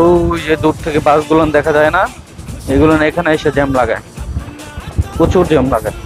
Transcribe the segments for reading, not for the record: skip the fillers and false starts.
ওই যে দূর থেকে বাসগুলো দেখা যায় না, এগুলো না এখানে এসে জ্যাম লাগায়, প্রচুর জ্যাম লাগায়।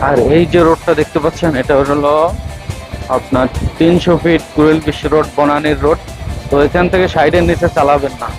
আর এই যে রোডটা দেখতে পাচ্ছেন, এটা হলো আপনার 300 ফিট কুড়িল বিশ্ব রোড, বনানীর রোড। তো এখান থেকে সাইডের নিচে চালাবেন না।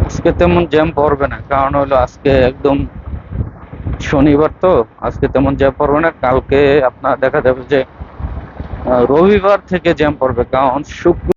আজকে তেমন জ্যাম পড়বে না, কারণ হলো আজকে একদম শনিবার তো। আজকে তেমন জ্যাম পড়বে না, কালকে আপনার দেখা যাবে যে রবিবার থেকে জ্যাম পড়বে, কারণ শুক্র